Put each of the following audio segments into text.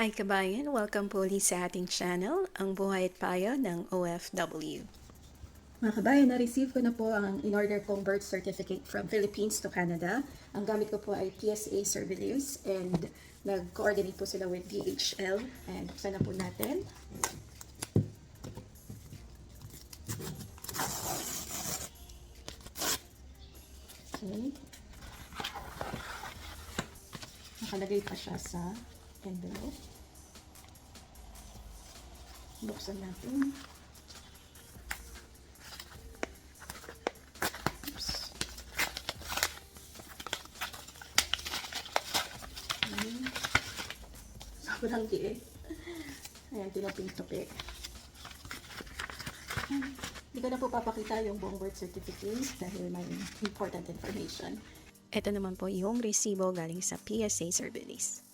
Hi kabayan! Welcome po ulit sa ating channel, ang buhay at payo ng OFW. Mga kabayan, na-receive ko na po ang in-order kong birth certificate from Philippines to Canada. Ang gamit ko po ay PSA Servilius and nag-coordinate po sila with DHL. And buksan na po natin. Okay. Nakalagay pa siya sa envelope. Buksan natin. Oops. Sobrang liit. Ayan, tinaping-tupi. Hindi ko na po papakita yung buong birth certificate dahil may important information. Ito naman po yung resibo galing sa PSA Service.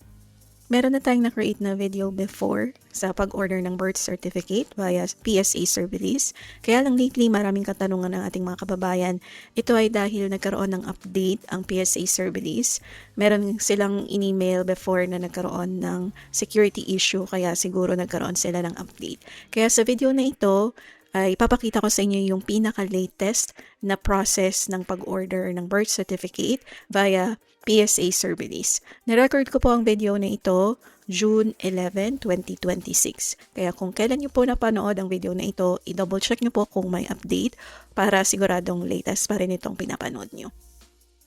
Meron na tayong na-create na video before sa pag-order ng birth certificate via PSA Service. Kaya lang lately maraming katanungan ng ating mga kababayan. Ito ay dahil nagkaroon ng update ang PSA Service. Meron silang in-email before na nagkaroon ng security issue kaya siguro nagkaroon sila ng update. Kaya sa video na ito, ay ipapakita ko sa inyo yung pinaka-latest na process ng pag-order ng birth certificate via PSA Service. Na-record ko po ang video na ito June 11, 2026. Kaya kung kailan nyo po napanood ang video na ito, i-double check nyo po kung may update para siguradong latest pa rin itong pinapanood nyo.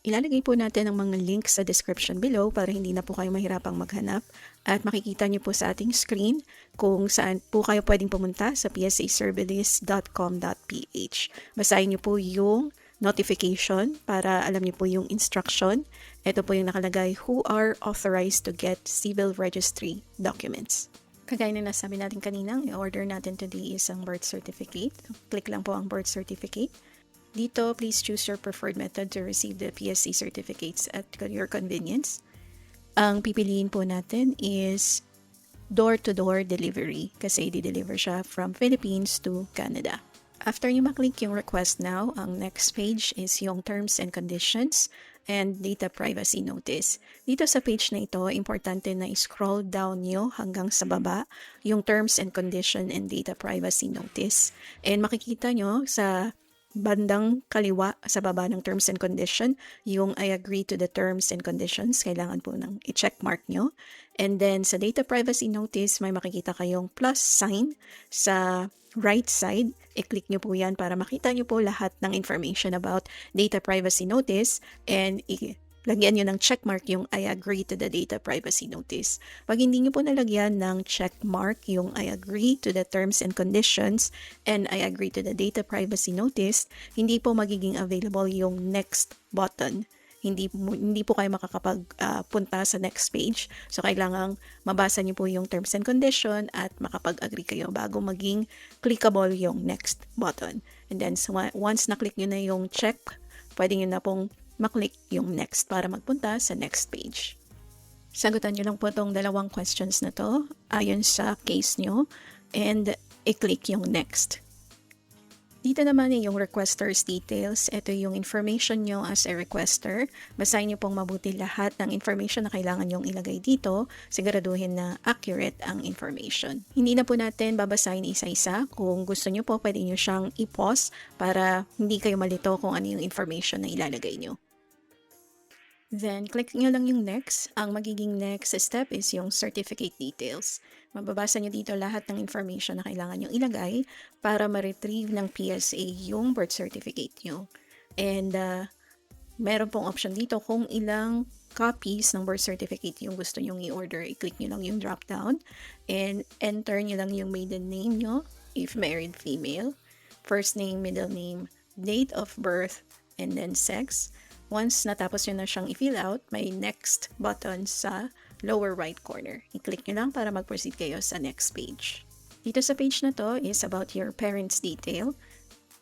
Ilalagay po natin ang mga links sa description below para hindi na po kayo mahirapang maghanap at makikita niyo po sa ating screen kung saan po kayo pwedeng pumunta sa psaservice.com.ph. Basahin niyo po yung notification para alam niyo po yung instruction. Ito po yung nakalagay, who are authorized to get civil registry documents. Kagaya na nasabi natin kaninang, i-order natin today isang birth certificate. Click lang po ang birth certificate. Dito, please choose your preferred method to receive the PSA certificates at your convenience. Ang pipiliin po natin is door-to-door delivery kasi di-deliver siya from Philippines to Canada. After you maklik yung request now, ang next page is yung terms and conditions and data privacy notice. Dito sa page na ito, importante na i-scroll down nyo hanggang sa baba yung terms and condition and data privacy notice. And makikita nyo sa bandang kaliwa sa baba ng terms and condition, yung I agree to the terms and conditions, kailangan po nang i-check mark nyo. And then sa data privacy notice, may makikita kayong plus sign sa right side. I-click nyo po yan para makita nyo po lahat ng information about data privacy notice and lagyan nyo ng checkmark yung I agree to the data privacy notice. Pag hindi nyo po nalagyan ng checkmark yung I agree to the terms and conditions and I agree to the data privacy notice, hindi po magiging available yung next button. Hindi po kayo makakapagpunta sa next page. So, kailangang mabasa nyo po yung terms and condition at makapag-agree kayo bago maging clickable yung next button. And then, so, once na-click nyo na yung check, pwede nyo na pong maklik yung next para magpunta sa next page. Sagutan nyo lang po itong dalawang questions na to ayon sa case nyo and i-click yung next. Dito naman yung requester's details. Ito yung information nyo as a requester. Basahin nyo pong mabuti lahat ng information na kailangan nyong ilagay dito. Siguraduhin na accurate ang information. Hindi na po natin babasahin isa-isa. Kung gusto nyo po, pwede nyo siyang i-pause para hindi kayo malito kung ano yung information na ilalagay nyo. Then, click nyo lang yung next. Ang magiging next step is yung certificate details. Mababasa nyo dito lahat ng information na kailangan nyo ilagay para ma-retrieve ng PSA yung birth certificate nyo. And, meron pong option dito kung ilang copies ng birth certificate yung gusto nyong i-order. I-click nyo lang yung drop down and enter nyo lang yung maiden name nyo if married female, first name, middle name, date of birth, and then sex. Once natapos nyo na siyang i-fill out, may next button sa lower right corner. I-click nyo lang para mag-proceed kayo sa next page. Dito sa page na to is about your parents' detail.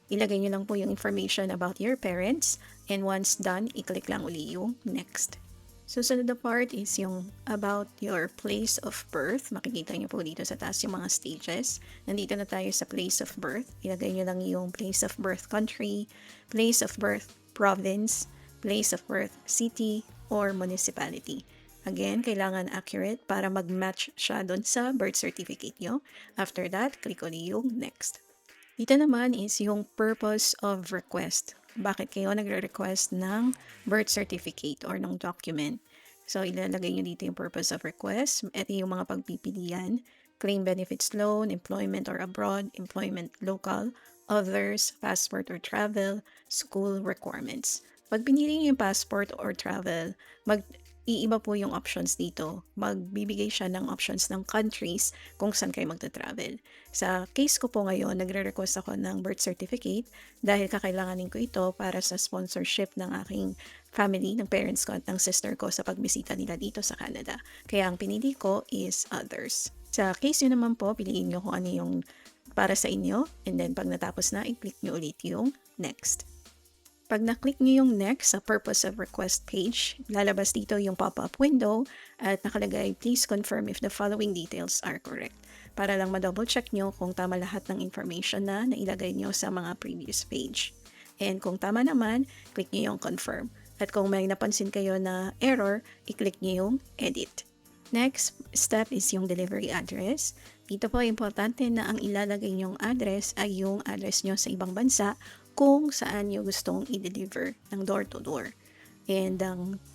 Ilagay nyo lang po yung information about your parents and once done, i-click lang uli yung next. Susunod na part is yung about your place of birth. Makikita nyo po dito sa taas yung mga stages. Nandito na tayo sa place of birth. Ilagay nyo lang yung place of birth country, place of birth province, place of birth city, or municipality. Again, kailangan accurate para mag-match siya doon sa birth certificate nyo. After that, click ulit yung next. Dito naman is yung purpose of request. Bakit kayo nagre-request ng birth certificate or ng document? So, ilalagay nyo dito yung purpose of request. Ito yung mga pagpipilian. Claim benefits loan, employment or abroad, employment local, others, passport or travel, school requirements. Pag pinili nyo yung passport or travel, iiba po yung options dito. Magbibigay siya ng options ng countries kung saan kayo magta-travel. Sa case ko po ngayon, nagre-request ako ng birth certificate dahil kakailanganin ko ito para sa sponsorship ng aking family, ng parents ko at ng sister ko sa pagbisita nila dito sa Canada. Kaya ang pinili ko is others. Sa case nyo naman po, piliin nyo kung ano yung para sa inyo and then pag natapos na, i-click nyo ulit yung next. Pag na-click nyo yung next sa purpose of request page, lalabas dito yung pop-up window at nakalagay, please confirm if the following details are correct. Para lang ma-double check nyo kung tama lahat ng information na nailagay nyo sa mga previous page. And kung tama naman, click nyo yung confirm. At kung may napansin kayo na error, i-click nyo yung edit. Next step is yung delivery address. Dito po importante na ang ilalagay nyong address ay yung address nyo sa ibang bansa kung saan nyo gustong i-deliver ng door-to-door. And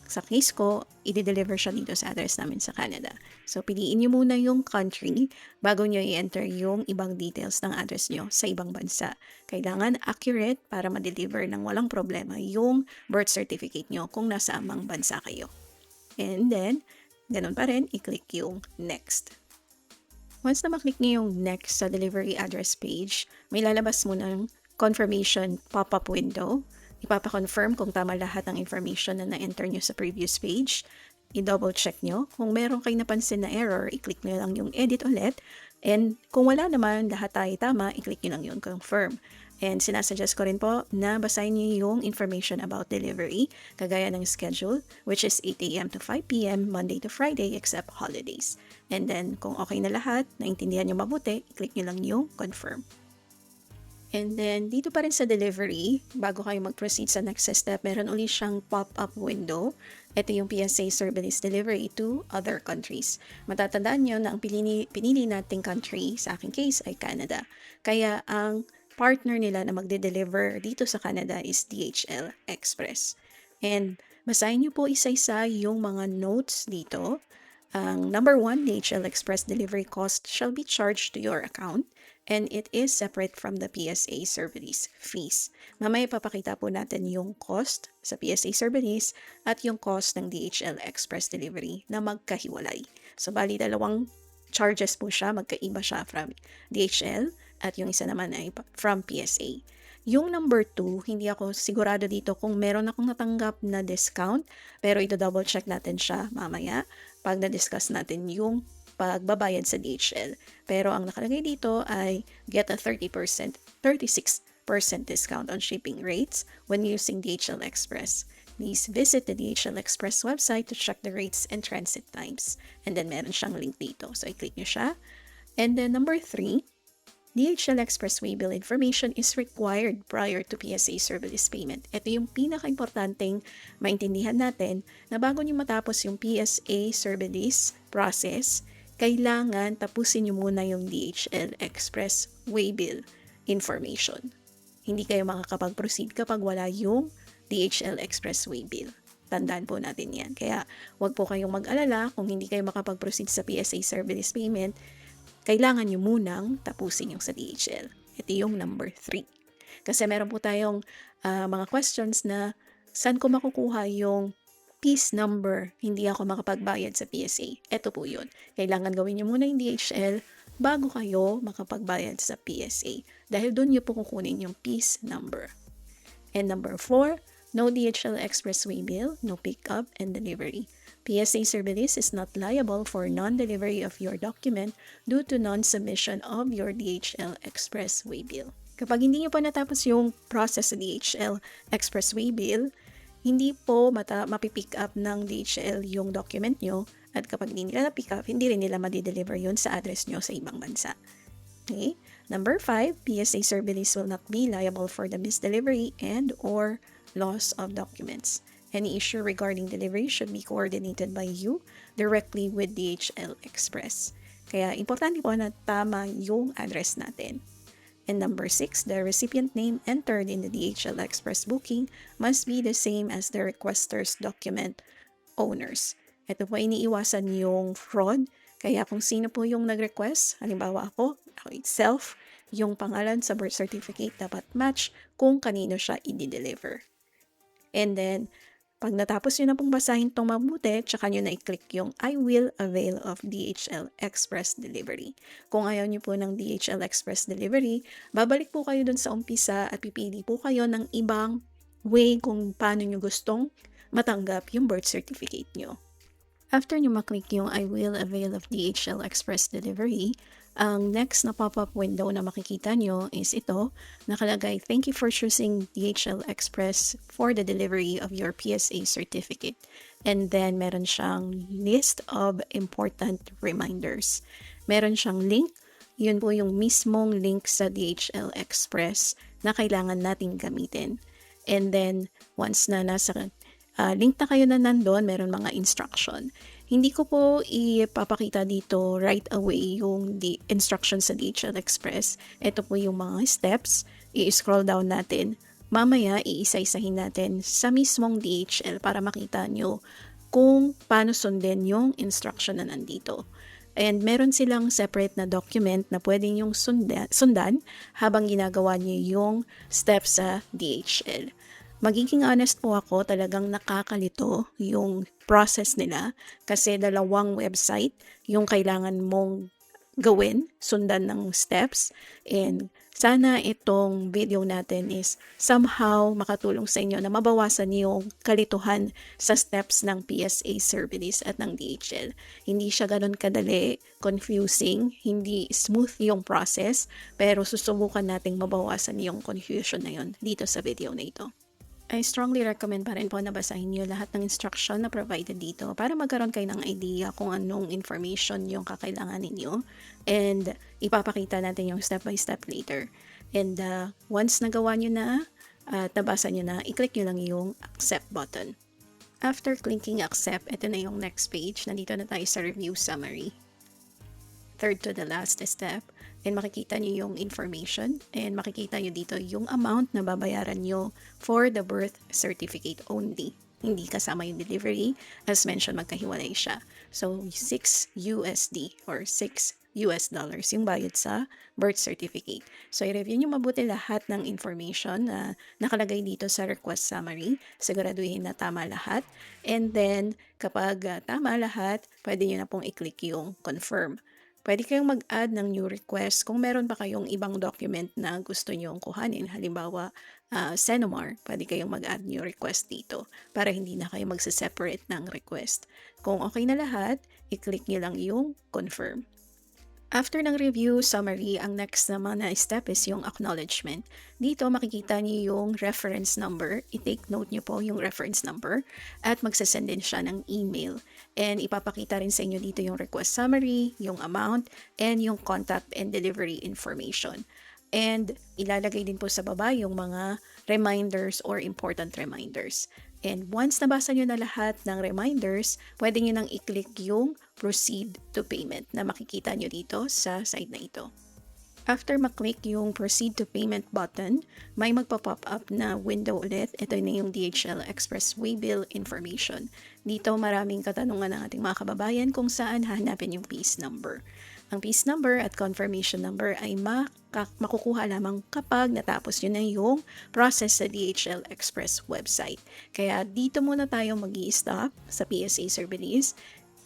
sa case ko, i-deliver siya dito sa address namin sa Canada. So, piliin nyo muna yung country bago nyo i-enter yung ibang details ng address nyo sa ibang bansa. Kailangan accurate para ma-deliver ng walang problema yung birth certificate nyo kung nasa amang bansa kayo. And then, ganun pa rin, i-click yung next. Once na maklik nyo yung next sa delivery address page, may lalabas muna ng confirmation pop-up window. Ipapa-confirm kung tama lahat ng information na na-enter nyo sa previous page. I-double check nyo. Kung meron kayo napansin na error, i-click nyo lang yung edit ulit. And kung wala naman, lahat tayo tama, i-click nyo lang yung confirm. And sinasuggest ko rin po na basahin nyo yung information about delivery, kagaya ng schedule, which is 8 a.m. to 5 p.m. Monday to Friday except holidays. And then, kung okay na lahat, naintindihan nyo mabuti, i-click nyo lang yung confirm. And then, dito pa rin sa delivery, bago kayo mag-proceed sa next step, meron ulit siyang pop-up window. Ito yung PSA Service Delivery to other countries. Matatandaan nyo na ang pinili nating country, sa aking case, ay Canada. Kaya ang partner nila na magde-deliver dito sa Canada is DHL Express. And basahin nyo po isa-isa yung mga notes dito. Ang number 1, DHL Express delivery cost shall be charged to your account and it is separate from the PSA service fees. Mamaya papakita po natin yung cost sa PSA service at yung cost ng DHL Express delivery na magkahiwalay. So, bali dalawang charges po siya, magkaiba siya from DHL at yung isa naman ay from PSA. Yung number 2, hindi ako sigurado dito kung meron akong natanggap na discount, pero ito double check natin siya mamaya pag na-discuss natin yung pagbabayad sa DHL. Pero ang nakalagay dito ay get a 36% discount on shipping rates when using DHL Express. Please visit the DHL Express website to check the rates and transit times. And then meron siyang link dito. So i-click nyo siya. And then number 3, DHL Express Waybill information is required prior to PSA service payment. Ito yung pinaka-importanting maintindihan natin na bago nyo matapos yung PSA service process, kailangan tapusin nyo muna yung DHL Express Waybill information. Hindi kayo makakapag-proceed kapag wala yung DHL Express Waybill. Tandaan po natin yan. Kaya wag po kayong mag-alala kung hindi kayo makapag-proceed sa PSA service payment, kailangan nyo munang tapusin yung sa DHL. Ito yung number 3. Kasi meron po tayong mga questions na saan ko makukuha yung piece number, hindi ako makapagbayad sa PSA. Ito po yun. Kailangan gawin nyo muna yung DHL bago kayo makapagbayad sa PSA. Dahil doon nyo po kukunin yung piece number. And number 4, no DHL Express Waybill, no pickup and delivery. PSA service is not liable for non-delivery of your document due to non-submission of your DHL Express Waybill. Kapag hindi nyo pa natapos yung process sa DHL Express Waybill, hindi po mapipick up ng DHL yung document nyo at kapag hindi nila na-pick up, hindi rin nila ma-deliver yun sa address nyo sa ibang bansa. Okay? Number 5, PSA service will not be liable for the misdelivery and or loss of documents. Any issue regarding delivery should be coordinated by you directly with DHL Express. Kaya importante po na tama yung address natin. And number 6, the recipient name entered in the DHL Express booking must be the same as the requester's document owners. Ito po iniiwasan yung fraud. Kaya kung sino po yung nag-request, halimbawa ako itself, yung pangalan sa birth certificate dapat match kung kanino siya i-deliver. And then, pag natapos nyo na pong basahin itong mabuti, tsaka nyo na i-click yung I will avail of DHL Express Delivery. Kung ayaw nyo po ng DHL Express Delivery, babalik po kayo dun sa umpisa at pipili po kayo ng ibang way kung paano nyo gustong matanggap yung birth certificate nyo. After nyo maklik yung I will avail of DHL Express Delivery, ang next na pop-up window na makikita nyo is ito, nakalagay, thank you for choosing DHL Express for the delivery of your PSA certificate. And then, meron siyang list of important reminders. Meron siyang link, yun po yung mismong link sa DHL Express na kailangan nating gamitin. And then, once na nasa link na kayo na nandun, meron mga instruction. Hindi ko po ipapakita dito right away yung instruction sa DHL Express. Ito po yung mga steps. I-scroll down natin. Mamaya, iisa-isahin natin sa mismong DHL para makita nyo kung paano sundin yung instruction na nandito. And meron silang separate na document na pwede yung sundan habang ginagawa nyo yung steps sa DHL. Magiging honest po ako, talagang nakakalito yung process nila kasi dalawang website yung kailangan mong gawin, sundan ng steps. And sana itong video natin is somehow makatulong sa inyo na mabawasan yung kalituhan sa steps ng PSA service at ng DHL. Hindi siya ganun kadali, confusing, hindi smooth yung process, pero susubukan nating mabawasan yung confusion na yun dito sa video na ito. I strongly recommend pa rin po na basahin nyo lahat ng instruction na provided dito para magkaroon kayo ng idea kung anong information yung kakailangan ninyo. And ipapakita natin yung step by step later. And once nagawa nyo na at nabasa nyo na, i-click nyo lang yung accept button. After clicking accept, ito na yung next page. Nandito na tayo sa review summary. Third to the last step. And makikita nyo yung information and makikita nyo dito yung amount na babayaran nyo for the birth certificate only. Hindi kasama yung delivery. As mentioned, magkahiwalay siya. So, 6 USD or $6 yung bayad sa birth certificate. So, i-review nyo mabuti lahat ng information na nakalagay dito sa request summary. Siguraduhin na tama lahat. And then, kapag tama lahat, pwede nyo na pong i-click yung confirm. Pwede kayong mag-add ng new request kung meron pa kayong ibang document na gusto nyong kuhanin. Halimbawa, Senomar, pwede kayong mag-add new request dito para hindi na kayo magsa-separate ng request. Kung okay na lahat, i-click nyo lang yung confirm. After ng review summary, ang next naman na step is yung acknowledgement. Dito makikita niyo yung reference number. I-take note niyo po yung reference number at magsasend din siya ng email. And ipapakita rin sa inyo dito yung request summary, yung amount, and yung contact and delivery information. And ilalagay din po sa baba yung mga reminders or important reminders. And once nabasa nyo na lahat ng reminders, pwede nyo nang i-click yung proceed to payment na makikita nyo dito sa side na ito. After maklik yung proceed to payment button, may magpa-pop up na window ulit. Ito na yung DHL Express Waybill information. Dito maraming katanungan ng ating mga kababayan kung saan hahanapin yung piece number. Ang piece number at confirmation number ay makukuha lamang kapag natapos nyo na yung process sa DHL Express website. Kaya dito muna tayo mag-i-stop sa PSA service.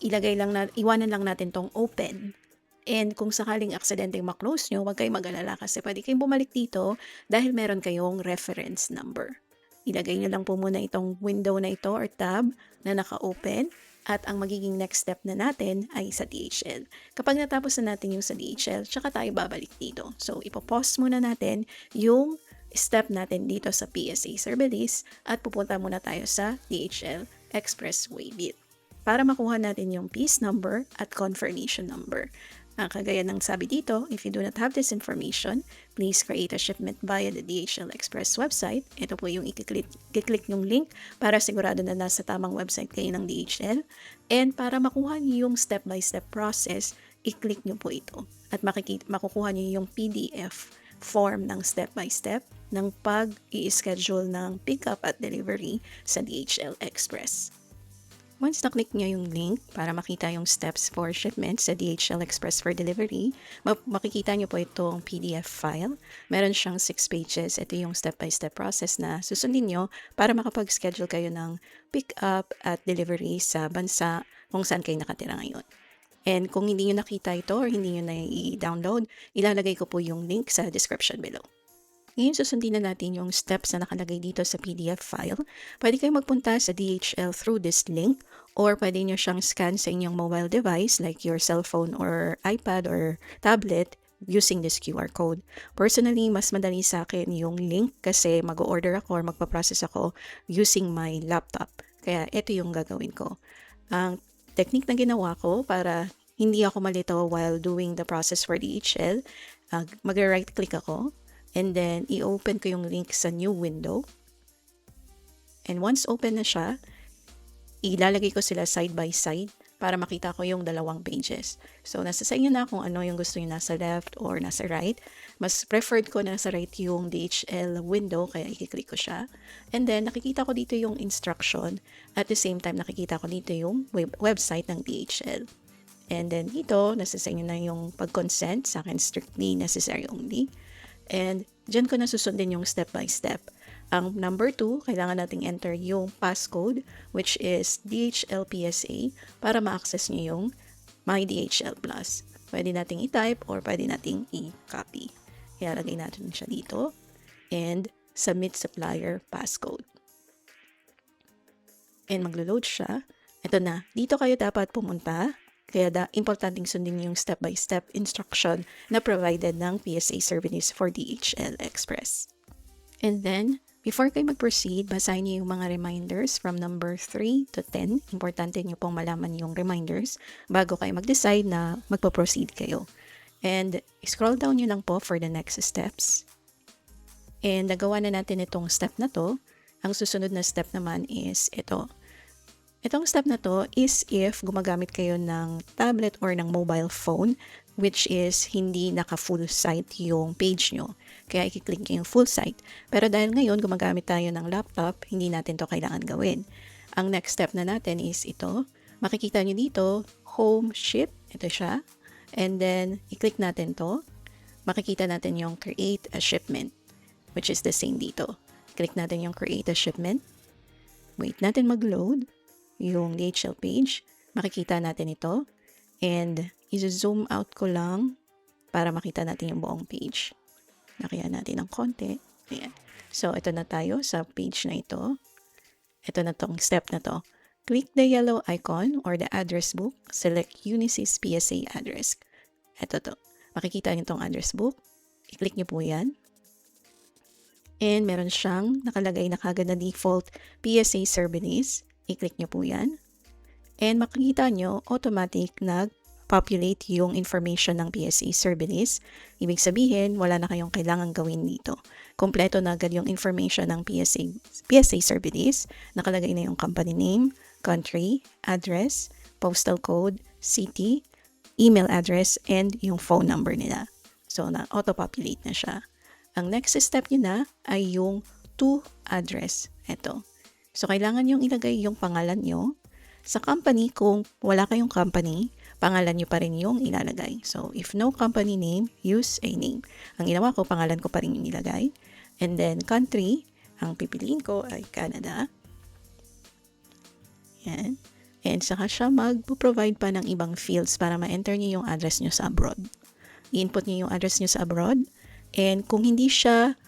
Iwanan lang natin tong open. And kung sakaling aksidenteng maklose nyo, huwag kayong mag-alala kasi pwede kayong bumalik dito dahil meron kayong reference number. Ilagay nyo lang po muna itong window na ito or tab na naka-open. At ang magiging next step na natin ay sa DHL. Kapag natapos na natin yung sa DHL, tsaka tayo babalik dito. So, ipopause muna natin yung step natin dito sa PSA service at pupunta muna tayo sa DHL Express Waybill para makuha natin yung piece number at confirmation number. Kagaya ng sabi dito, if you do not have this information, please create a shipment via the DHL Express website. Ito po yung i-click yung link para sigurado na nasa tamang website kayo ng DHL. And para makuha niyo yung step-by-step process, i-click nyo po ito. At makukuha niyo yung PDF form ng step-by-step ng pag-i-schedule ng pickup at delivery sa DHL Express. Once na-click nyo yung link para makita yung steps for shipment sa DHL Express for delivery, makikita nyo po itong PDF file. Meron siyang 6 pages. Ito yung step-by-step process na susundin nyo para makapag-schedule kayo ng pick-up at delivery sa bansa kung saan kayo nakatira ngayon. And kung hindi nyo nakita ito or hindi nyo na-i-download, ilalagay ko po yung link sa description below. Ngayon, susundin na natin yung steps na nakalagay dito sa PDF file. Pwede kayo magpunta sa DHL through this link or pwede nyo siyang scan sa inyong mobile device like your cellphone or iPad or tablet using this QR code. Personally, mas madali sa akin yung link kasi mag-order ako or magpa-process ako using my laptop. Kaya ito yung gagawin ko. Ang technique na ginawa ko para hindi ako malito while doing the process for DHL, mag-right click ako. And then, i-open ko yung link sa new window. And once open na siya, ilalagay ko sila side by side para makita ko yung dalawang pages. So, nasa sa inyo na kung ano yung gusto nyo nasa left or nasa right. Mas preferred ko na nasa right yung DHL window, kaya i-click ko siya. And then, nakikita ko dito yung instruction. At the same time, nakikita ko dito yung website ng DHL. And then, dito, nasa sa inyo na yung pag-consent. Sa akin, strictly necessary only. And dyan ko na susundin yung step by step. Ang number 2, kailangan nating enter yung passcode which is DHL PSA para ma-access nyo yung My DHL Plus. Pwede nating i-type or pwede nating i-copy. Ilalagay natin siya dito. And submit supplier passcode. And maglo-load siya. Ito na. Dito kayo dapat pumunta. Kaya importanteng sundin yung step-by-step instruction na provided ng PSA service for DHL Express. And then, before kayo mag-proceed, basahin niyo yung mga reminders from number 3 to 10. Importante niyo pong malaman yung reminders bago kayo mag-decide na magpo-proceed kayo. And scroll down nyo lang po for the next steps. And nagawa na natin itong step na to. Ang susunod na step naman is ito. Itong step na to is if gumagamit kayo ng tablet or ng mobile phone which is hindi naka-full site yung page nyo. Kaya i-click nyo yung full site. Pero dahil ngayon gumagamit tayo ng laptop, hindi natin to kailangan gawin. Ang next step na natin is ito. Makikita nyo dito, home ship. Ito siya. And then, i-click natin to. Makikita natin yung create a shipment which is the same dito. Click natin yung create a shipment. Wait natin mag-load yung DHL page, makikita natin ito. And, i-zoom out ko lang para makita natin yung buong page. Nakaya natin ng konti. Ayan. So, ito na tayo sa page na ito. Ito na tong step na to. Click the yellow icon or the address book. Select Unisys PSA address. Ito to. Makikita niyo tong address book. I-click niyo po yan. And, meron siyang nakalagay na kagad na default PSA service. I-click nyo po yan. And makikita nyo, automatic nag-populate yung information ng PSA service. Ibig sabihin, wala na kayong kailangan gawin dito. Kompleto na agad yung information ng PSA service. Nakalagay na yung company name, country, address, postal code, city, email address, and yung phone number nila. So, na-auto-populate na siya. Ang next step nyo na ay yung to address. Ito. So, kailangan yung ilagay yung pangalan nyo. Sa company, kung wala kayong company, pangalan nyo pa rin yung ilalagay. So, if no company name, use a name. Ang ginawa ko, pangalan ko pa rin yung nilagay. And then, country, ang pipiliin ko ay Canada. Yan. And saka siya mag-provide pa ng ibang fields para ma-enter nyo yung address nyo sa abroad. I-input nyo yung address nyo sa abroad. And kung hindi siya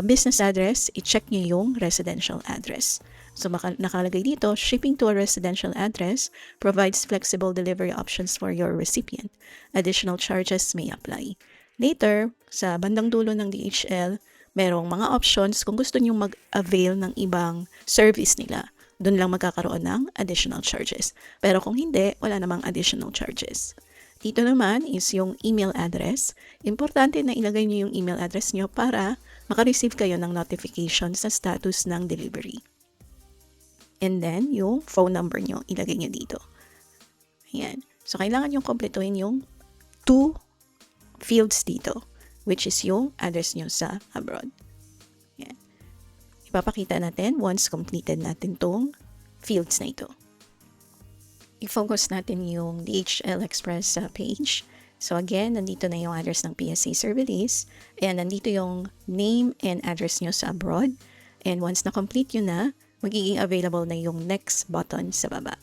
business address, i-check nyo yung residential address. So, nakalagay dito, shipping to a residential address provides flexible delivery options for your recipient. Additional charges may apply. Later, sa bandang dulo ng DHL, merong mga options kung gusto nyo mag-avail ng ibang service nila. Doon lang magkakaroon ng additional charges. Pero kung hindi, wala namang additional charges. Dito naman is yung email address. Importante na ilagay nyo yung email address nyo para makareceive kayo ng notification sa status ng delivery. And then, yung phone number nyo, ilagay nyo dito. Ayan. So, kailangan yung kompletuhin yung 2 fields dito, which is yung address nyo sa abroad. Ayan. Ipapakita natin once completed natin tong fields na ito. I-focus natin yung DHL Express page. So again, nandito na yung address ng PSA Service. And nandito yung name and address nyo sa abroad. And once na-complete yun na, magiging available na yung next button sa baba.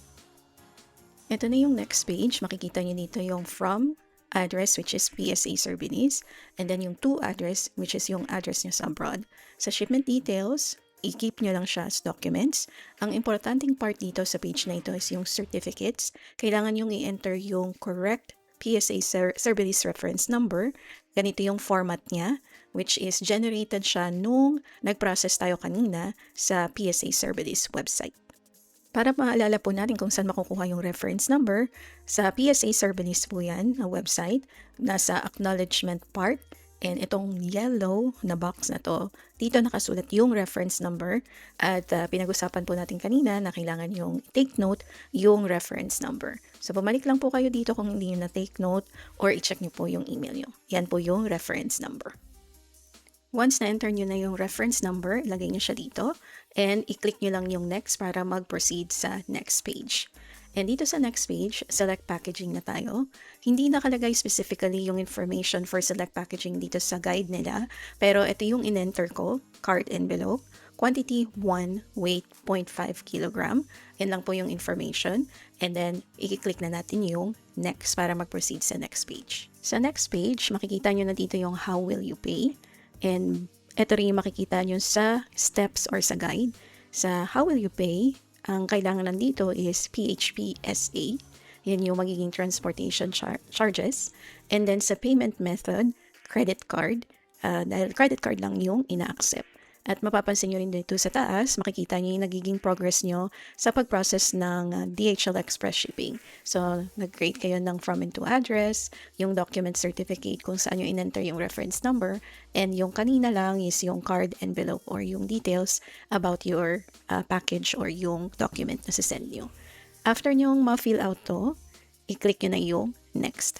Ito na yung next page. Makikita nyo dito yung from address, which is PSA Service. And then yung to address, which is yung address nyo sa abroad. Sa shipment details, i-keep nyo lang siya as documents. Ang importanteng part dito sa page na ito is yung certificates. Kailangan yung i-enter yung correct PSA Service reference number. Ganito yung format niya, which is generated siya nung nag-process tayo kanina sa PSA Service website. Para maalala po natin kung saan makukuha yung reference number, sa PSA Service po yan, na website, nasa acknowledgement part. And itong yellow na box na to, dito nakasulat yung reference number at pinag-usapan po natin kanina na kailangan yung take note yung reference number. So bumalik lang po kayo dito kung hindi nyo na take note or i-check nyo po yung email nyo. Yan po yung reference number. Once na-enter nyo na yung reference number, ilagay nyo siya dito and i-click nyo lang yung next para mag-proceed sa next page. And dito sa next page, select packaging na tayo. Hindi nakalagay specifically yung information for select packaging dito sa guide nila. Pero ito yung in-enter ko, card envelope, quantity 1, weight 0.5 kg. Yan lang po yung information. And then, i-click na natin yung next para mag-proceed sa next page. Sa next page, makikita nyo na dito yung how will you pay. And ito rin yung makikita nyo sa steps or sa guide. Sa how will you pay, ang kailangan nandito is PHP-SA. Yan yung magiging transportation charges. And then sa payment method, credit card. Dahil credit card lang yung ina-accept. At mapapansin nyo rin dito sa taas, makikita nyo yung nagiging progress nyo sa pag-process ng DHL Express shipping. So, nag-create kayo ng from and to address, yung document certificate kung saan nyo in-enter yung reference number, and yung kanina lang is yung card envelope or yung details about your package or yung document na sasend nyo. After nyo ma-fill out to, i-click nyo na yung next.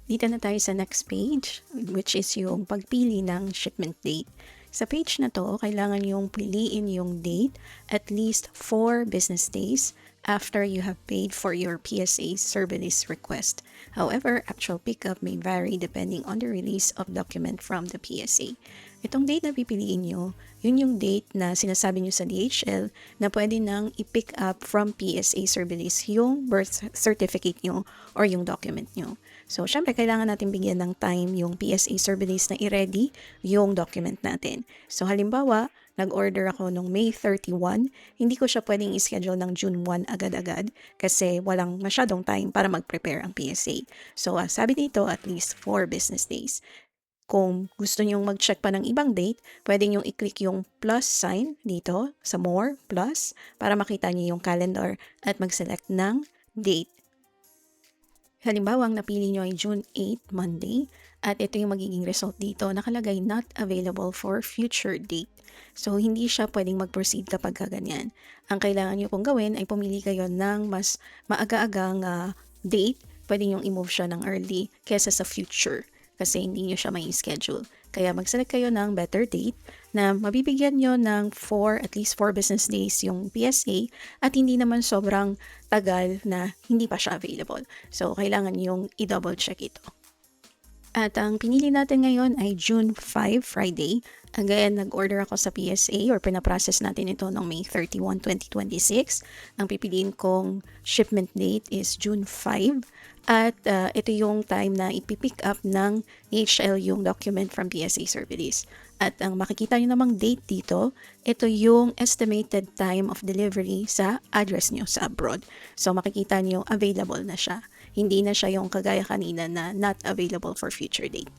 Dito na tayo sa next page, which is yung pagpili ng shipment date. Sa page na to, kailangan yung piliin yung date at least 4 business days after you have paid for your PSA service request. However, actual pickup may vary depending on the release of document from the PSA. Itong date na pipiliin nyo, yun yung date na sinasabi nyo sa DHL na pwede nang i-pick up from PSA service yung birth certificate nyo or yung document nyo. So, syempre, kailangan natin bigyan ng time yung PSA service na i-ready yung document natin. So, halimbawa, nag-order ako nung May 31, hindi ko siya pwedeng i-schedule ng June 1 agad-agad kasi walang masyadong time para mag-prepare ang PSA. So, sabi dito, at least 4 business days. Kung gusto nyong mag-check pa ng ibang date, pwede nyong i-click yung plus sign dito sa more, plus, para makita nyo yung calendar at mag-select ng date. Halimbawa, ang napili nyo ay June 8, Monday, at ito yung magiging result dito, nakalagay not available for future date. So, hindi siya pwedeng mag-proceed kapag ganyan. Ang kailangan nyo pong gawin ay pumili kayo ng mas maaga-agang date, pwede nyong i-move siya ng early kesa sa future kasi hindi nyo siya may schedule. Kaya mag-select kayo ng better date na mabibigyan nyo ng at least 4 business days yung PSA at hindi naman sobrang tagal na hindi pa siya available. So, kailangan yung i-double check ito. At ang pinili natin ngayon ay June 5, Friday. Again, nag-order ako sa PSA or pinaprocess natin ito noong May 31, 2026. Ang pipiliin kong shipment date is June 5. At ito yung time na ipipick up ng DHL yung document from PSA Service. At ang makikita nyo namang date dito, ito yung estimated time of delivery sa address nyo sa abroad. So makikita nyo available na siya. Hindi na siya yung kagaya kanina na not available for future date.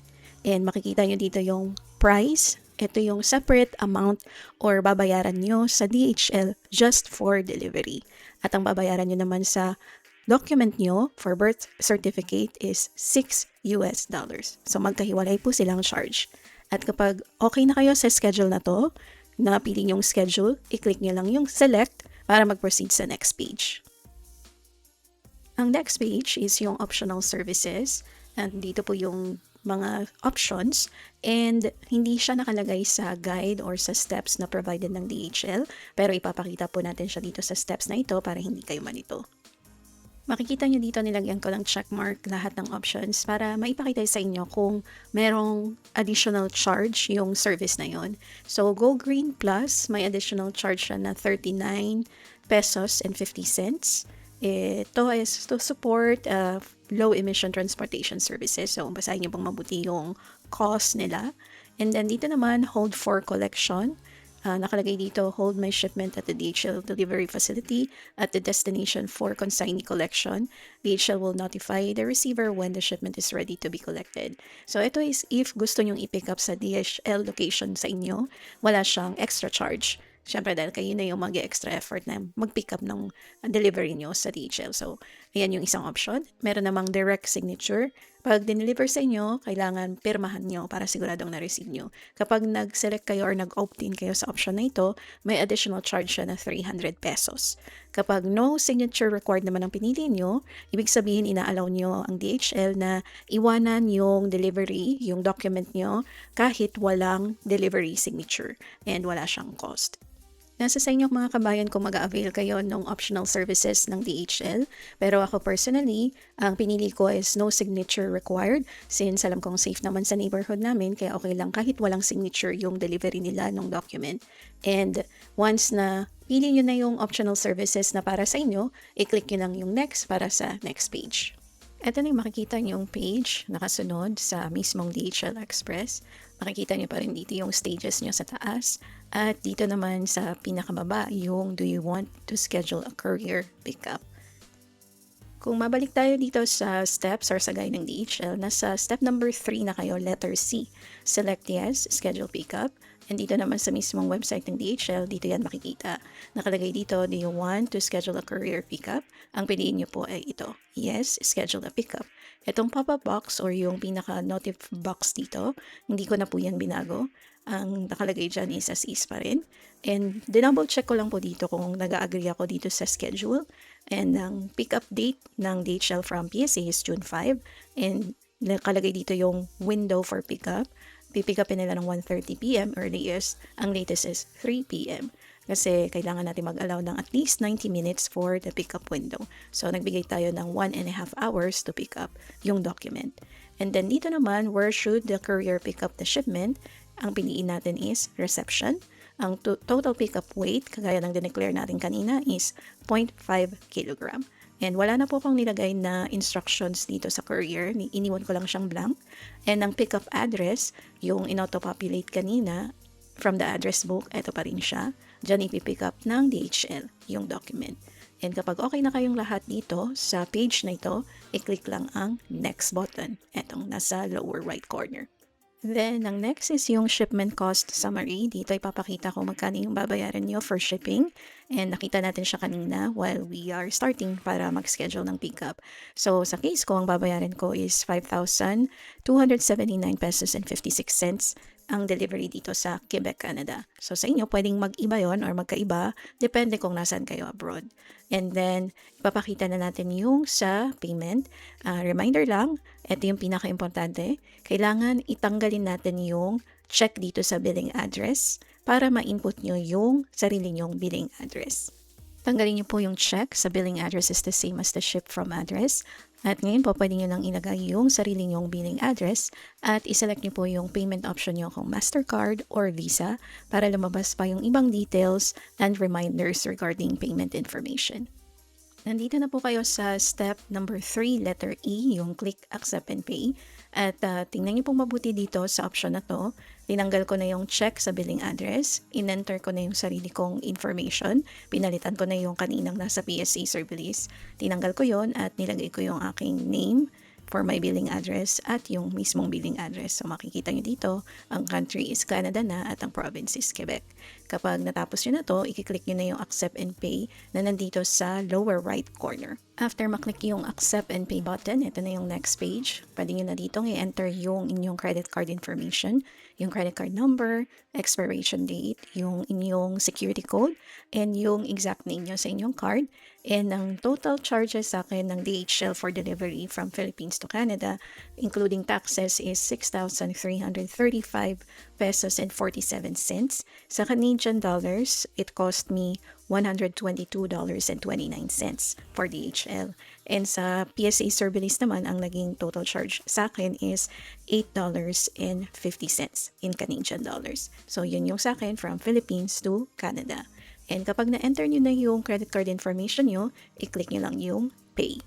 And makikita nyo dito yung price. Ito yung separate amount or babayaran nyo sa DHL just for delivery. At ang babayaran nyo naman sa document nyo for birth certificate is $6. So magkahiwalay po silang charge. At kapag okay na kayo sa schedule na to, napili yung schedule, i-click nyo lang yung select para mag-proceed sa next page. Ang next page is yung optional services. And dito po yung mga options, and hindi siya nakalagay sa guide or sa steps na provided ng DHL, pero ipapakita po natin siya dito sa steps na ito para hindi kayo malito. Makikita nyo dito, nilagyan ko lang checkmark lahat ng options para maipakita sa inyo kung merong additional charge yung service na yon. So, Go Green Plus, may additional charge siya na 39 pesos and 50 cents. Ito is to support low emission transportation services. So, basahin niyo pong mabuti yung cost nila. And then dito naman, hold for collection. Nakalagay dito, hold my shipment at the DHL delivery facility at the destination for consignee collection. DHL will notify the receiver when the shipment is ready to be collected. So, ito is if gusto nyong i-pick up sa DHL location sa inyo, wala siyang extra charge. Siyempre dahil kayo na yung mag-extra effort na mag-pick up ng delivery nyo sa DHL. So, ayan yung isang option. Meron namang direct signature. Pag dineliver sa inyo, kailangan pirmahan nyo para siguradong na-receive nyo. Kapag nag-select kayo or nag-opt-in kayo sa option na ito, may additional charge siya na 300 pesos. Kapag no signature required naman ang pinili nyo, ibig sabihin inaalaw nyo ang DHL na iwanan yung delivery, yung document nyo, kahit walang delivery signature and wala siyang cost. Nasa sa inyo mga kabayan kung mag-a-avail kayo ng optional services ng DHL. Pero ako personally, ang pinili ko is no signature required since alam kong safe naman sa neighborhood namin kaya okay lang kahit walang signature yung delivery nila ng document. And once na pili nyo na yung optional services na para sa inyo, i-click nyo lang yung next para sa next page. Ito na yung makikita nyo yung page nakasunod sa mismong DHL Express. Makikita nyo pa rin dito yung stages nyo sa taas. At dito naman sa pinakababa yung do you want to schedule a courier pickup. Kung mabalik tayo dito sa steps or sa guide ng DHL, nasa step number 3 na kayo, letter C. Select yes, schedule pickup. And dito naman sa mismong website ng DHL, dito yan makikita. Nakalagay dito, do you want to schedule a courier pickup? Ang piliin nyo po ay ito, yes, schedule a pickup. Itong pop-up box or yung pinaka-notif box dito, hindi ko na po yan binago. Ang nakalagay dyan is as is pa rin. And dinouble check ko lang po dito kung nag-agree ako dito sa schedule. And ang pick-up date ng DHL from PSA is June 5. And nakalagay dito yung window for pick-up. Pipick upin nila ng 1:30 p.m. earliest. Ang latest is 3 p.m. Kasi kailangan natin mag-allow ng at least 90 minutes for the pick-up window. So nagbigay tayo ng 1.5 hours to pick up yung document. And then dito naman, where should the courier pick up the shipment? Ang piliin natin is reception. Ang total pickup weight, kagaya ng dineclare natin kanina, is 0.5 kilogram. And wala na po akong nilagay na instructions dito sa courier. Iniwan ko lang siyang blank. And ang pickup address, yung in-auto-populate kanina from the address book, eto pa rin siya. Diyan ipipick up ng DHL yung document. And kapag okay na kayong lahat dito, sa page na ito, i-click lang ang next button. Etong nasa lower right corner. Then, ang next is yung shipment cost summary. Dito ipapakita ko magkano yung babayaran nyo for shipping. And nakita natin siya kanina while we are starting para mag-schedule ng pickup. So, sa case ko, ang babayaran ko is 5,279 pesos and 56 cents ang delivery dito sa Quebec, Canada. So, sa inyo, pwedeng mag-iba yon or magkaiba. Depende kung nasan kayo abroad. And then, ipapakita na natin yung sa payment. Reminder lang, ito yung pinaka-importante. Kailangan itanggalin natin yung check dito sa billing address para ma-input nyo yung sarili nyong billing address. Tanggalin nyo po yung check sa billing address is the same as the ship from address. At ngayon po, pwede nyo lang ilagay yung sarili nyong billing address at iselect nyo po yung payment option nyo kung MasterCard or Visa para lumabas pa yung ibang details and reminders regarding payment information. Nandito na po kayo sa step number 3, letter E, yung click accept and pay. At tingnan niyo pong mabuti dito sa option na to. Tinanggal ko na yung check sa billing address. In-enter ko na yung sarili kong information. Pinalitan ko na yung kaninang nasa PSA service. Tinanggal ko yon at nilagay ko yung aking name for my billing address at yung mismong billing address. So makikita nyo dito, ang country is Canada na at ang province is Quebec. Kapag natapos nyo na to, i-click nyo na yung accept and pay na nandito sa lower right corner. After maklik yung accept and pay button, ito na yung next page. Pwede nyo na dito i-enter yung inyong credit card information, yung credit card number, expiration date, yung inyong security code, and yung exact name nyo sa inyong card. And ang total charges sa akin ng DHL for delivery from Philippines to Canada, including taxes, is 6,335 pesos and 47 cents. Sa Canadian dollars, it cost me $122.29 for DHL. And sa PSA Serbilis naman, ang naging total charge sa akin is $8.50 in Canadian dollars. So yun yung sa akin from Philippines to Canada. And kapag na-enter nyo na yung credit card information nyo, i-click nyo lang yung pay.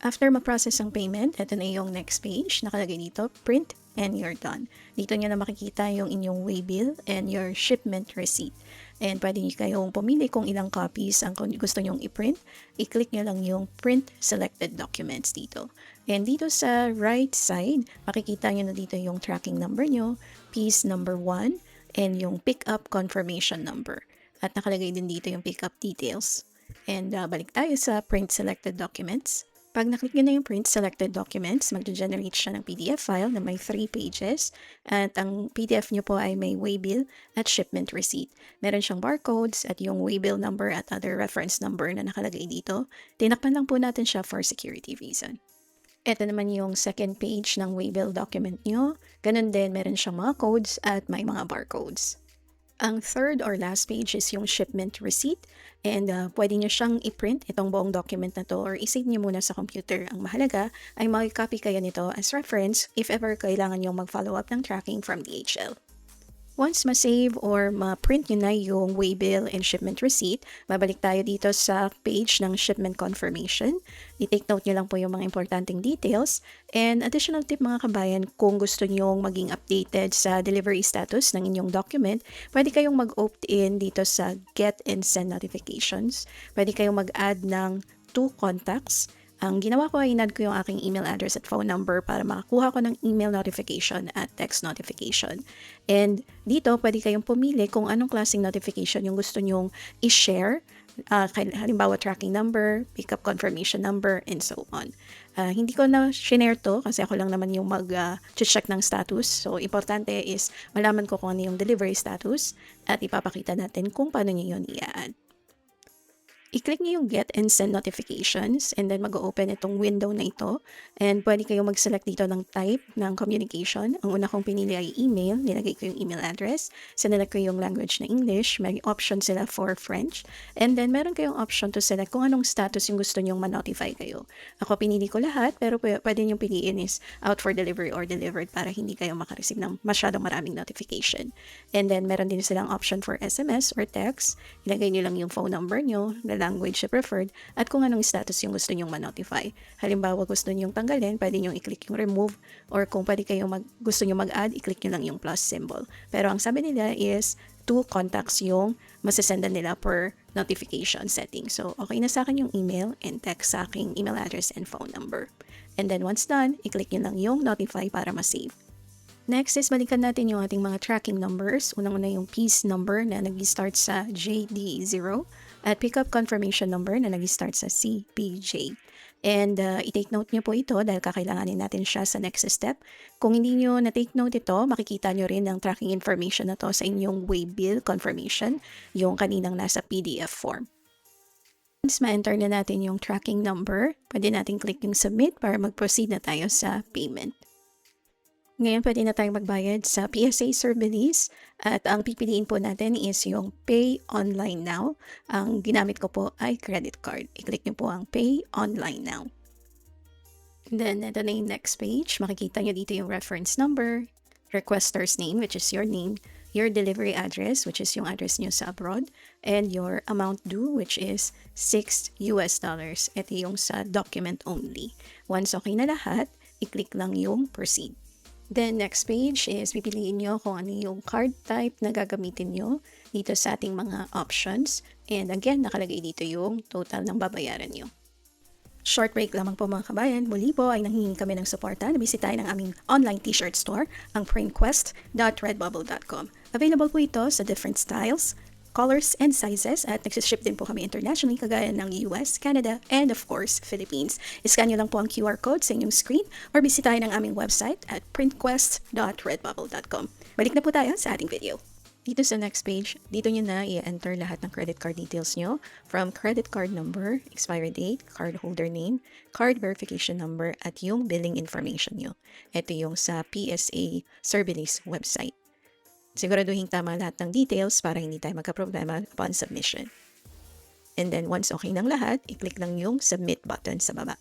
After ma-process ang payment, ito na yung next page. Nakalagay dito, print and you're done. Dito nyo na makikita yung inyong waybill and your shipment receipt. And pwede nyo kayong pumili kung ilang copies ang gusto nyong i-print. I-click nyo lang yung print selected documents dito. And dito sa right side, makikita nyo na dito yung tracking number nyo, piece number 1, and yung pickup confirmation number. At nakalagay din dito yung pickup details. And balik tayo sa print selected documents. Pag naklik nyo na yung print selected documents, mag-generate siya ng PDF file na may 3 pages. At ang PDF nyo po ay may waybill at shipment receipt. Meron siyang barcodes at yung waybill number at other reference number na nakalagay dito. Tinakpan lang po natin siya for security reason. Ito naman yung second page ng waybill document nyo. Ganun din, meron siyang mga codes at may mga barcodes. Ang third or last page is yung shipment receipt. And pwede nyo siyang i-print itong buong document na to or i-save nyo muna sa computer. Ang mahalaga ay mag-copy kayo nito as reference if ever kailangan nyo mag-follow up ng tracking from DHL. Once ma-save or ma-print nyo na yung waybill and shipment receipt, babalik tayo dito sa page ng shipment confirmation. I-take note nyo lang po yung mga importanteng details. And additional tip mga kabayan, kung gusto nyong maging updated sa delivery status ng inyong document, pwede kayong mag-opt-in dito sa Get and Send Notifications. Pwede kayong mag-add ng 2 contacts. Ang ginawa ko ay inad ko yung aking email address at phone number para makakuha ko ng email notification at text notification. And dito, pwede kayong pumili kung anong klaseng notification yung gusto nyong i-share. Halimbawa, tracking number, pickup confirmation number, and so on. Hindi ko na shinare to kasi ako lang naman yung mag-check ng status. So, importante is malaman ko kung ano yung delivery status at ipapakita natin kung paano nyo yun i-add. I-click niyo yung Get and Send Notifications and then mag-open itong window na ito. And pwede kayong mag-select dito ng type ng communication. Ang una kong pinili ay email. Nilagay ko yung email address. Sinelect ko yung language na English. May option sila for French. And then meron kayong option to select kung anong status yung gusto nyong ma-notify kayo. Ako pinili ko lahat pero pwede nyong piliin is out for delivery or delivered para hindi kayo makareceive ng masyadong maraming notification. And then meron din silang option for SMS or text. Ilagay nyo lang yung phone number nyo, language na preferred, at kung anong status yung gusto nyong ma-notify. Halimbawa, gusto nyong tanggalin, pwede nyong i-click yung remove, or kung pwede kayong gusto nyong mag-add, i-click nyo lang yung plus symbol. Pero ang sabi nila is 2 contacts yung masasendan nila per notification setting. So, okay na sa akin yung email and text sa aking email address and phone number. And then once done, i-click nyo lang yung notify para ma-save. Next is balikan natin yung ating mga tracking numbers. Unang-una yung piece number na nag-start sa JD0 at pickup confirmation number na nag-start sa CPJ. And i-take note nyo po ito dahil kakailanganin natin siya sa next step. Kung hindi nyo na-take note ito, makikita nyo rin ang tracking information na to sa inyong waybill confirmation, yung kaninang nasa PDF form. Once ma-enter na natin yung tracking number, pwede natin click yung submit para mag-proceed na tayo sa payment. Ngayon, pwede na tayong magbayad sa PSA Serbilis at ang pipiliin po natin is yung Pay Online Now. Ang ginamit ko po ay credit card. I-click nyo po ang Pay Online Now. Then, ito na yung next page. Makikita nyo dito yung reference number, requester's name, which is your name, your delivery address, which is yung address nyo sa abroad, and your amount due, which is $6. Ito yung sa document only. Once okay na lahat, i-click lang yung proceed. Then, next page is pipiliin nyo kung ano yung card type na gagamitin nyo dito sa ating mga options. And again, nakalagay dito yung total ng babayaran nyo. Short break lamang po mga kabayan. Muli po ay nanghingi kami ng suporta na bisitahin ang aming online t-shirt store, ang printquest.redbubble.com. Available po ito sa different styles, colors, and sizes at nagsiship din po kami internationally kagaya ng US, Canada, and of course, Philippines. Iscan nyo lang po ang QR code sa inyong screen or bisitahin ang aming website at printquest.redbubble.com. Balik na po tayo sa ating video. Dito sa next page, dito nyo na i-enter lahat ng credit card details nyo from credit card number, expiry date, card holder name, card verification number, at yung billing information nyo. Ito yung sa PSA Service website. Siguraduhin tama lahat ng details para hindi tayo magka-problema upon submission. And then once okay ng lahat, i-click lang yung submit button sa baba.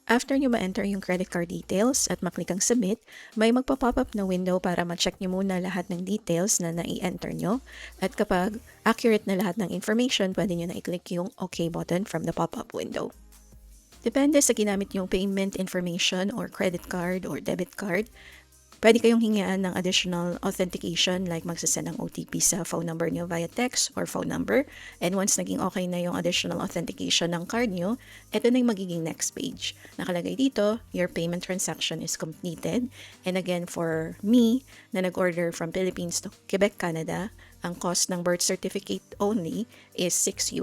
After nyo ma-enter yung credit card details at maklik ang submit, may magpa-pop up na window para ma-check nyo muna lahat ng details na nai-enter nyo. At kapag accurate na lahat ng information, pwede nyo na i-click yung OK button from the pop-up window. Depende sa ginamit yung payment information or credit card or debit card, pwede kayong hingian ng additional authentication like magsasend ng OTP sa phone number nyo via text or phone number. And once naging okay na yung additional authentication ng card nyo, ito na yung magiging next page. Nakalagay dito, your payment transaction is completed. And again, for me, na nag-order from Philippines to Quebec, Canada, ang cost ng birth certificate only is $6.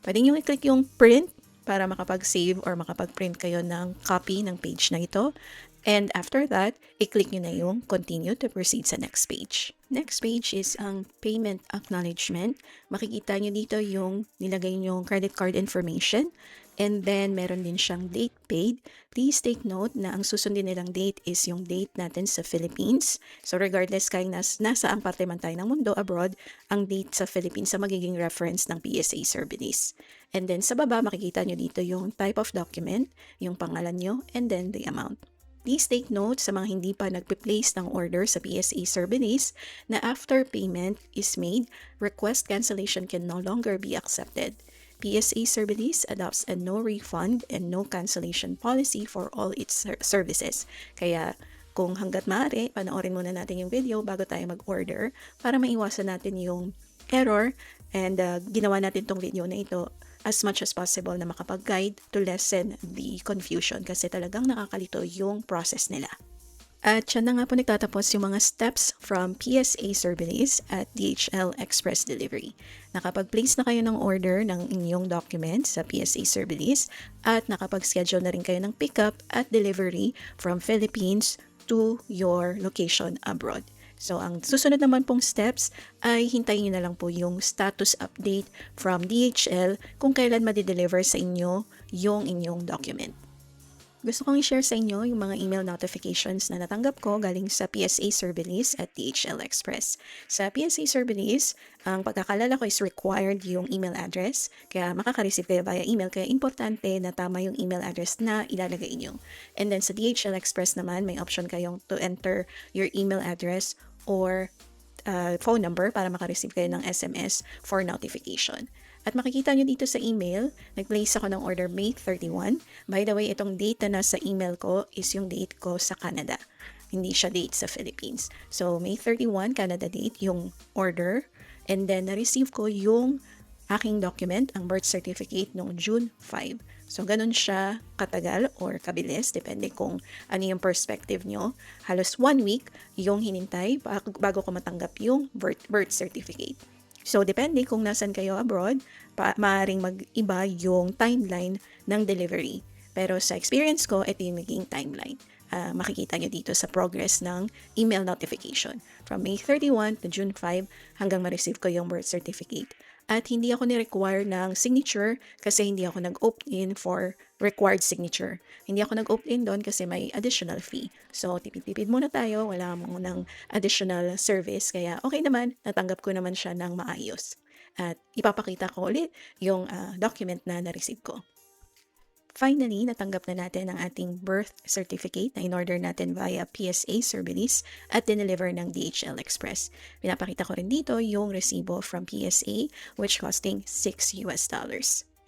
Pwede nyo i-click yung print para makapag-save or makapag-print kayo ng copy ng page na ito. And after that, i-click nyo na yung continue to proceed sa next page. Next page is ang payment acknowledgement. Makikita nyo dito yung nilagay nyong credit card information. And then, meron din siyang date paid. Please take note na ang susundin nilang date is yung date natin sa Philippines. So regardless kaya nasa ang parte man tayo ng mundo abroad, ang date sa Philippines sa magiging reference ng PSA Service. And then sa baba, makikita nyo dito yung type of document, yung pangalan nyo, and then the amount. Please take note sa mga hindi pa nagpe-place ng order sa PSA Service na after payment is made, request cancellation can no longer be accepted. PSA Service adopts a no refund and no cancellation policy for all its services. Kaya kung hanggat maaari, panoorin muna natin yung video bago tayo mag-order para maiwasan natin yung error and ginawa natin tong video na ito as much as possible na makapag-guide to lessen the confusion kasi talagang nakakalito yung process nila. At siya na nga po nagtatapos yung mga steps from PSA Service at DHL Express Delivery. Nakapag-place na kayo ng order ng inyong documents sa PSA Service at nakapag-schedule na rin kayo ng pickup at delivery from Philippines to your location abroad. So, ang susunod naman pong steps ay hintayin nyo na lang po yung status update from DHL kung kailan ma-deliver sa inyo yung inyong document. Gusto kong i-share sa inyo yung mga email notifications na natanggap ko galing sa PSA Service at DHL Express. Sa PSA Service, ang pagkakalala ko is required yung email address, kaya makaka-receive kayo via email, kaya importante na tama yung email address na ilalagay nyo. And then sa DHL Express naman, may option kayong to enter your email address or phone number para makareceive kayo ng SMS for notification. At makikita nyo dito sa email, nag-place ako ng order May 31. By the way, itong date na nasa email ko is yung date ko sa Canada. Hindi siya date sa Philippines. So, May 31, Canada date, yung order. And then, na-receive ko yung aking document, ang birth certificate, noong June 5. So, ganun siya katagal or kabilis, depende kung ano yung perspective nyo. Halos 1 week yung hinintay bago ko matanggap yung birth certificate. So, depende kung nasan kayo abroad, maaaring mag-iba yung timeline ng delivery. Pero sa experience ko, ito yung naging timeline. Makikita nyo dito sa progress ng email notification. From May 31 to June 5 hanggang ma-receive ko yung birth certificate. At hindi ako ni-require ng signature kasi hindi ako nag-opt-in for required signature. Hindi ako nag-opt-in doon kasi may additional fee. So, tipid-tipid muna tayo. Wala munang additional service. Kaya okay naman, natanggap ko naman siya ng maayos. At ipapakita ko ulit yung document na na-receive ko. Finally, natanggap na natin ang ating birth certificate na in-order natin via PSA Service at dineliver ng DHL Express. Pinapakita ko rin dito yung resibo from PSA which costing $6.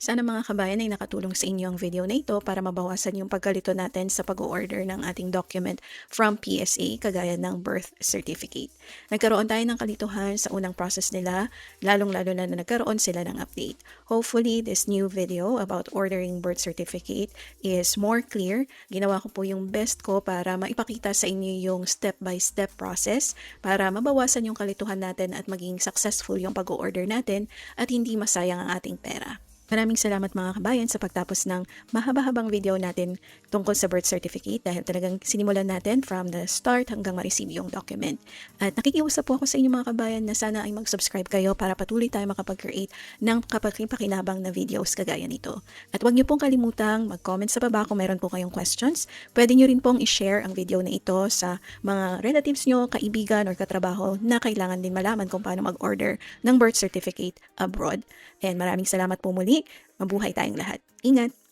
Sana mga kabayan ay nakatulong sa inyo ang video na ito para mabawasan yung pagkalito natin sa pag-order ng ating document from PSA kagaya ng birth certificate. Nagkaroon tayo ng kalituhan sa unang process nila, lalong-lalo na nagkaroon sila ng update. Hopefully, this new video about ordering birth certificate is more clear. Ginawa ko po yung best ko para maipakita sa inyo yung step-by-step process para mabawasan yung kalituhan natin at maging successful yung pag-order natin at hindi masayang ang ating pera. Maraming salamat mga kabayan sa pagtapos ng mahaba-habang video natin tungkol sa birth certificate dahil talagang sinimulan natin from the start hanggang ma-receive yung document. At nakikiusap po ako sa inyo mga kabayan na sana ay mag-subscribe kayo para patuloy tayo makapag-create ng kapaki-pakinabang na videos kagaya nito. At huwag niyo pong kalimutang mag-comment sa baba kung meron po kayong questions. Pwede niyo rin pong i-share ang video na ito sa mga relatives niyo, kaibigan or katrabaho na kailangan din malaman kung paano mag-order ng birth certificate abroad. And maraming salamat po muli. Mabuhay tayong lahat. Ingat!